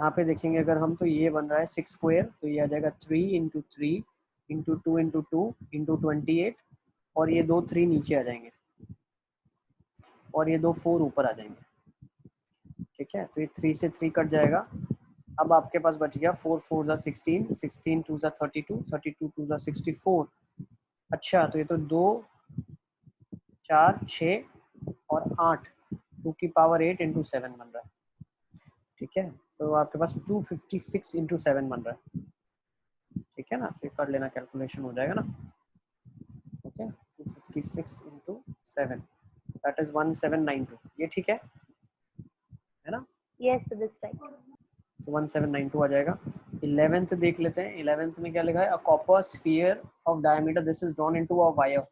यहाँ पे देखेंगे अगर हम, तो ये बन रहा है 6 स्क्वायर, तो ये आ जाएगा 3 इंटू 3 इंटू 2 इंटू 2 इंटू 28, और ये 2 3 नीचे आ जाएंगे और ये 2 4 ऊपर आ जाएंगे। ठीक है, तो ये 3 से 3 कट जाएगा। अब आपके पास बच गया 4 4 जा 16, 16 2 जा 32, 32 2 जा 64। अच्छा, तो ये तो 2 4 6 और 8, 2 की पावर 8 इंटू 7 बन रहा है। ठीक है, तो आपके पास 256 इंटू 7 बन रहा है। ठीक है ना, तो कर लेना, कैलकुलेशन हो जाएगा ना। Okay, 256 into 7 that is 1792। ये ठीक है ना? Yes this right. तो 1792 आ जाएगा। 11th देख लेते हैं। 11th में क्या लिखा है? A copper sphere of diameter this is drawn into a wire,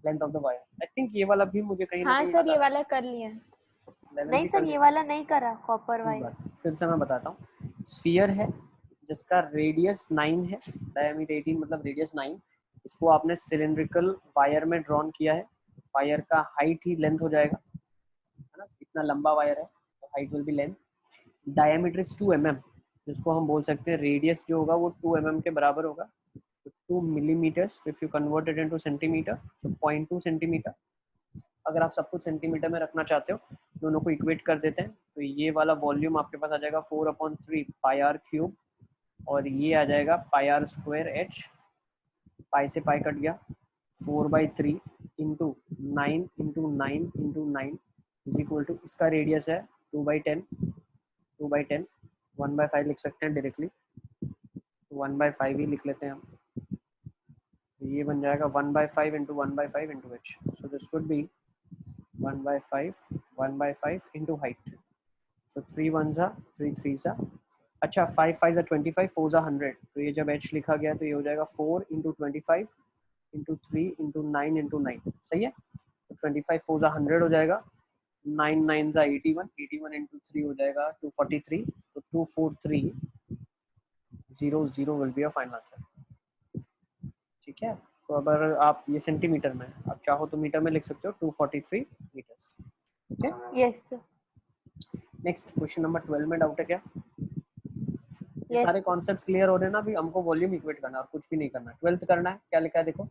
length of the wire. I think ये वाला भी मुझे कहीं ना हाँ कहीं सर, याद ये आ रहा वाला कर लिया। है। 11th नहीं ही सर, कर ये लिया। वाला नहीं करा, कॉपर कोई वायर। बात नहीं, फिर से मैं बताता हूँ। स्फीयर है जिसका रेडियस 9 है, डायमीटर 18 मतलब रेडियस 9। इसको आपने सिलिंड्रिकल वायर में ड्रॉन किया है। वायर का हाइट ही लेंथ हो जाएगा, है ना? इतना लंबा वायर है तो height will be length. Diameter is 2 mm, जिसको हम बोल सकते हैं रेडियस जो होगा वो 2 mm के बराबर होगा। तो 2 millimetres, if you convert it into centimetre, so 0.2 centimetre. अगर आप सब कुछ सेंटीमीटर में रखना चाहते हो, दोनों को इक्वेट कर देते हैं, तो ये वाला वॉल्यूम आपके पास आ जाएगा 4/3 पाई आर क्यूब, और ये आ जाएगा pi r square h. Pi से पाई कट गया, 4/3 into 9 into 9 into 9 is equal to, इसका रेडियस है 2/10, 2/10, 1/5 लिख सकते हैं डायरेक्टली, 1/5 ही लिख लेते हैं हम। तो ये बन जाएगा 1/5 into 1/5 into H, so this would be 1/5 into height. So 3 1 जा 3 3 जा, अच्छा 5 5 जा 25, 4 जा 100। तो ये जब h लिखा गया तो ये हो जाएगा 4 इंटू 25 इंटू 3 इंटू 9 इंटू 9। सही है, तो 25 4 जा 100 हो जाएगा, 9 9 जा 81, 81 इंटू 3 हो जाएगा 243। तो 243 0 0 will be a final answer. ठीक है, तो अगर आप ये सेंटीमीटर में, आप चाहो तो मीटर में लिख सकते हो, 243 metres. Okay, yes sir. Next question number 12 में डाउट है क्या? ये Yes. सारे कॉन्सेप्ट्स क्लियर हो रहे हैं ना? अभी हमको वॉल्यूम इक्वेट करना है और कुछ भी नहीं करना है। 12th करना है। क्या लिखा है देखो,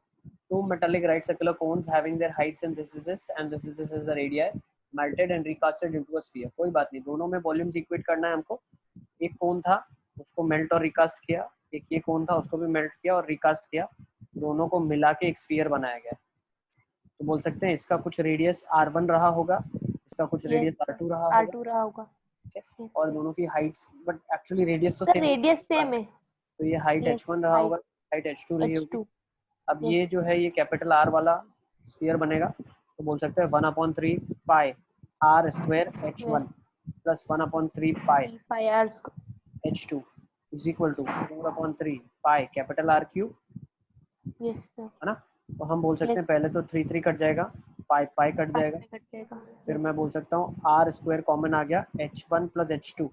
two metallic right circular cones having their heights and this is the radius melted and recasted into a sphere. कोई बात नहीं, दोनों में वॉल्यूम्स इक्वेट करना है हमको। एक कोन था उसको मेल्ट और रिकास्ट किया, एक ये कोन था उसको भी मेल्ट किया और रिकास्ट किया, दोनों को मिला के एक स्फीयर बनाया गया। तो बोल सकते हैं इसका कुछ रेडियस r1 रहा होगा, इसका कुछ रेडियस r2 रहा होगा। R2 रहा होगा। ठीक है, और दोनों की हाइट्स, बट एक्चुअली रेडियस तो सर सेम रेडियस सेम है। तो ये हाइट Yes, h1 रहा height होगा, हाइट h2 रही होगी। H2। अब Yes. ये जो है ये कैपिटल R वाला स्फीयर बनेगा, तो बोल सकते हैं 1/3 pi r square h1 plus 1/3 pi pi r square। h2 is equal to 4/3 pi capital R cube, yes sir. है ना? तो हम बोल सकते हैं Yes. पहले तो 3 3 कट जाएगा, पाई पाई कट pi जाएगा, कट जाएगा। फिर Yes. मैं बोल सकता हूँ r स्क्वायर कॉमन आ गया, h1 plus h2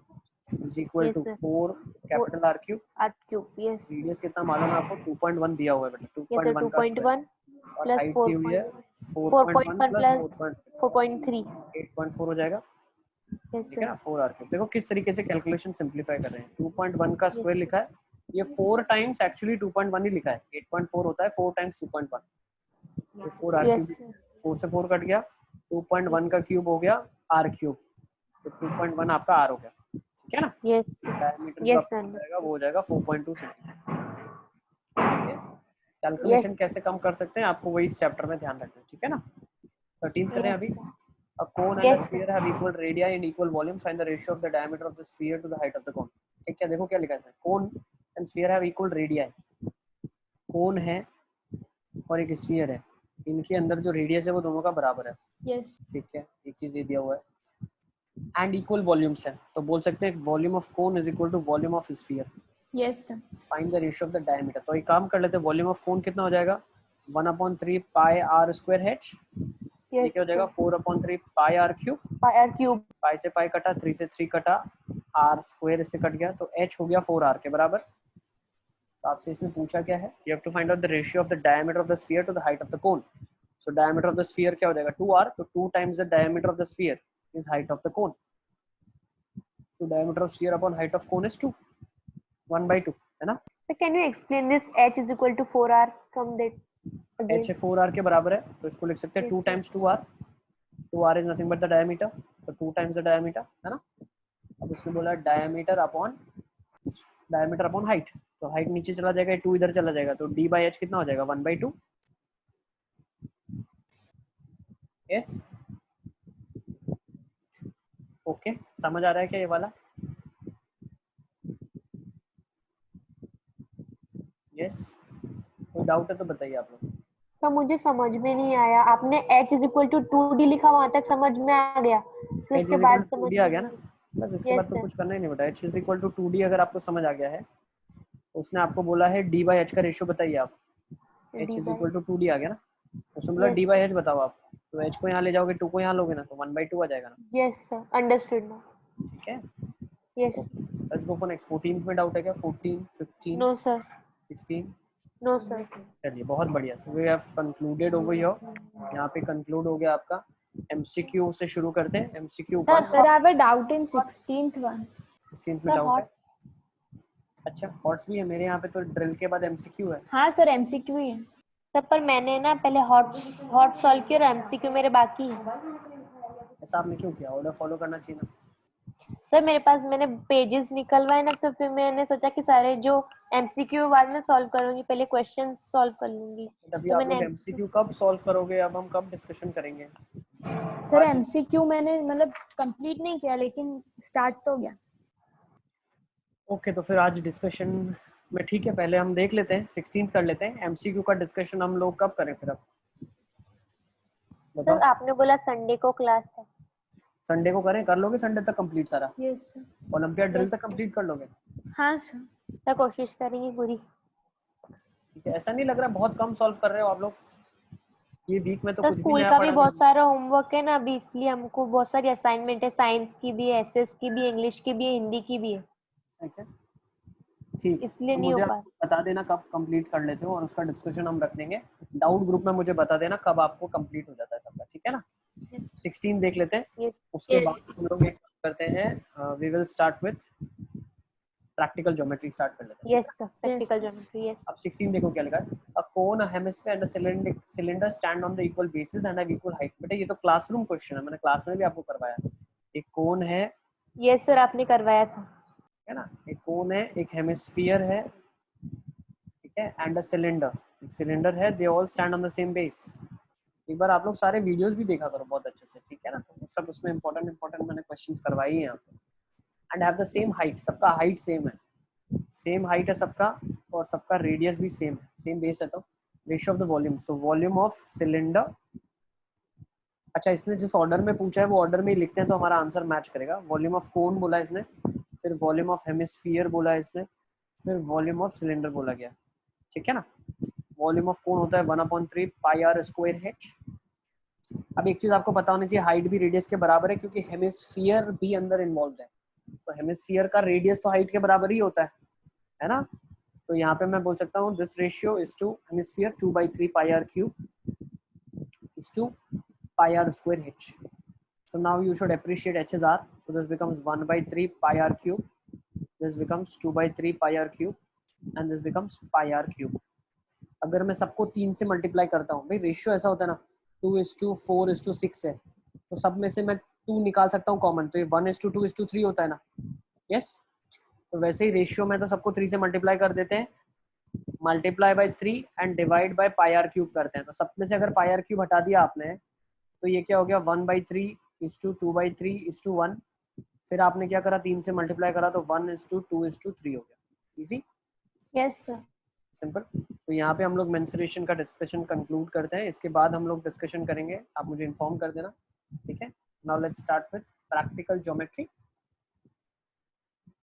is equal Yes to sir। 4 capital R cube. R cube। Yes। Radius कितना मालूम है आपको? 2.1 दिया हुआ है बेटा, Yes sir। 2.1 का स्क्वायर, 2.1 और plus हाइट दी हुई है 4.1 4.1 प्लस plus 4.3। 8.4 हो जाएगा। Yes ठीक sir। है ना, 4 आर क्यूब। देखो किस तरीके से कैलकुलेशन सिंपलीफाई कर रहे हैं। 2.1 का स्क्वायर लिखा है, ये 4 टाइम्स एक्चुअली 2.1 ही लिखा है, 8.4 होता है 4 टाइम्स 2.1, तो 4 आर Yes क्यूब, sir। 4 से 4 कट गया, 2.1 का क्यूब हो गया आर क्यूब, तो 2.1 आपका आर हो गया। ठीक है ना, Yes। डायमीटर जो Yes आपका sir। हो जाएगा वो हो जाएगा 4.2 सेंटीमीटर। Yes। कैलकुलेशन कैसे कम कर सकते हैं आपको वही इस चैप्टर में ध्यान रखना है। ठीक है ना, 13th करें Yes अभी। sir। A cone and a Yes sir। sphere have equal radii and equal volumes. Find the ratio of the diameter of the sphere to the height of the cone. ठीक है, देखो क्या लिखा है, cone and sphere have equal radii। cone है और एक sphere है, इनके अंदर जो रेडियस है वो दोनों का बराबर है। यस। ठीक है, एक चीज ये दिया हुआ है, एंड इक्वल वॉल्यूम्स है, तो बोल सकते हैं volume of cone is equal to volume of sphere. Yes sir. Find the ratio of the diameter. तो एक काम कर लेते हैं, वॉल्यूम ऑफ कोन कितना हो जाएगा? 1/3 पाई आर स्क्वायर एच, ये Yes क्या हो जाएगा? sir। 4/3 pi r cube, pi r cube। Pi से पाई कटा, 3 से 3 कटा, आर स्क्वायर इससे कट गया, तो एच हो गया 4r के बराबर। तो आपसे इसने पूछा क्या है, you have to find out the ratio of the diameter of the sphere to the height of the cone. So diameter of the sphere क्या हो जाएगा? 2r, तो 2 times the diameter of the sphere is height of the cone. तो diameter of sphere upon height of cone is 2, 1/2 है ना। So can you explain this h is equal to 4r from that again? h 4r के बराबर है, तो इसको लिख सकते हैं Yes, 2 sir. times 2r, 2r is nothing but the diameter, so 2 times the diameter है ना। अब इसने बोला डायमीटर अपॉन हाइट, तो हाइट नीचे चला जाएगा, 2 इधर चला जाएगा, तो d/h कितना हो जाएगा 1/2। यस ओके, समझ आ रहा है क्या ये वाला? यस कोई डाउट है तो बताइए आप लोग। तो मुझे समझ में नहीं आया, आपने h is equal to 2d लिखा, वहां तक समझ में आ गया, फिर h उसके is बाद equal to समझ 2d में आ गया ना, नहीं। बस इसके Yes, बाद तो sir. कुछ करना ही नहीं बेटा। h is equal to 2d अगर आपको समझ आ गया है, उसने आपको बोला है d/h का रेशियो बताइए आप, h is equal to 2d आ गया ना, उसने बोला Yes, d/h बताओ आप, तो h को यहाँ ले जाओगे, 2 को यहाँ लोगे ना, तो 1/2 आ जाएगा ना। yes sir, understood now. ठीक है, Yes. Let's go for next. 14 में डाउट है क्या? 14, 15, No sir. 16? No sir. चलिए बहुत बढ़िया, so we have concluded over here. यहाँ पे कंक्लूड हो गया आपका। एमसीक्यू से शुरू करते हैं। MCQ 1। Sir, I have a doubt in 16th one. 16th में डाउट है? अच्छा हॉट्स भी है मेरे यहाँ पे, तो ड्रिल के बाद एमसीक्यू है। हाँ सर, MCQ ही है। सर पर मैंने ना पहले हॉट सॉल्व किया और एमसीक्यू मेरे बाकी है। ऐसा आपने क्यों किया? ऑर्डर फॉलो करना चाहिए ना। सर मेरे पास मैंने पेजेस निकलवाए ना, तो फिर मैंने सोचा कि सारे जो एमसीक्यू बाद में सॉल्व करूंगी, पहले क्वेश्चन सॉल्व कर लूंगी। तभी तो आप मैंने लोग एमसीक्यू कब सॉल्व करोगे? अब हम कब डिस्कशन करेंगे? सर MCQ मैंने मतलब कंप्लीट नहीं किया, लेकिन स्टार्ट तो हो गया। ओके तो फिर आज डिस्कशन में ठीक है, पहले हम देख लेते हैं 16th कर लेते हैं। एमसीक्यू का डिस्कशन हम लोग कब करें फिर? अब सर बताओ। आपने बोला संडे को क्लास है। संडे को करें? कर लोगे संडे तक कंप्लीट सारा? Yes sir. ओलंपियाड ड्रिल तक कंप्लीट कर लोगे? हाँ सर। सर कोशिश करेंगी पूरी। ठीक है, ऐसा नहीं लग रहा बहुत कम सॉल्व कर रहे हो आप लोग? ये वीक में तो सर कुछ भी स्कूल नया का पढ़ा भी नहीं। बहुत सारा होमवर्क है ना अभी, इसलिए हमको बहुत सारी असाइनमेंट है, साइंस की भी है, एसएस की भी है, इंग्लिश की भी है, हिंदी की भी है, ठीक है ठीक, इसलिए तो नहीं हो मुझे पा आप बता देना कब कंप्लीट कर लेते हो, और उसका डिस्कशन हम रख लेंगे। डाउट ग्रुप में मुझे बता देना कब आपको कंप्लीट हो जाता है सबका, ठीक है ना। 16 देख लेते हैं, Yes. उसके Yes. बाद हम लोग एक काम करते हैं, we will start with practical geometry start कर लेते हैं। Yes sir, practical geometry. Yes अब 16 देखो क्या लिखा है, a cone, a hemisphere and a cylinder stand on the equal basis and have equal height. बेटा ये तो क्लासरूम क्वेश्चन है, मैंने क्लास में भी आपको करवाया। एक कोन है, यस सर, आपने करवाया था। है ना, एक कोन है, एक हेमिस्फीयर है, ठीक है, एंड अ सिलेंडर, एक सिलेंडर है, they all stand on the same base. एक बार आप लोग सारे वीडियोस भी देखा करो बहुत अच्छे से, ठीक है ना, तो सब उसमें इंपॉर्टेंट मैंने क्वेश्चंस करवाई हैं आपको। And have the same height, सबका हाइट सेम है, सेम हाइट है सबका, और सबका रेडियस भी सेम है, सेम बेस है। तो ratio of the volume, so volume of cylinder. अच्छा इसने जिस ऑर्डर में पूछा है वो ऑर्डर में ही लिखते हैं तो हमारा आंसर मैच करेगा। वॉल्यूम ऑफ कोन बोला इसने, फिर वॉल्यूम ऑफ हेमिस्फीयर बोला इसने, फिर वॉल्यूम ऑफ सिलेंडर बोला गया, ठीक है ना। वॉल्यूम ऑफ कोन होता है 1/3 पाई आर स्क्वायर एच। अब एक चीज आपको पता होनी चाहिए, हाइट भी रेडियस के बराबर है, क्योंकि हेमिस्फीयर भी अंदर इन्वॉल्व है, तो हेमिस्फीयर का रेडियस तो हाइट के बराबर ही होता है ना। तो यहाँ पे मैं बोल सकता हूँ this ratio is to hemisphere 2/3 pi r cube is to pi r square h. So now you should appreciate h is r, so this becomes 1/3 pi r cube, this becomes 2/3 pi r cube, and this becomes pi r cube. अगर मैं सबको 3 से multiply करता हूँ, भाई ratio ऐसा होता है ना 2:4:6 है, तो सब में से मैं 2 निकाल सकता हूँ कॉमन, तो ये 1:2:3 होता है ना। यस तो वैसे ही रेशियो में तो सबको 3 से मल्टीप्लाई कर देते हैं, multiply by 3 and divide by pi r cube करते हैं। तो सब में से अगर पाई आर क्यूब हटा दिया आपने, तो ये क्या हो गया 1/3:2/3:1। फिर आपने क्या करा, 3 से मल्टीप्लाई करा तो 1:2:3 हो गया। Easy, yes sir. सिंपल। तो यहाँ पे हम लोग मेंसुरेशन का डिस्कशन कंक्लूड करते हैं, इसके बाद हम लोग डिस्कशन करेंगे, आप मुझे इन्फॉर्म कर देना, ठीक है। Now let's start with practical geometry.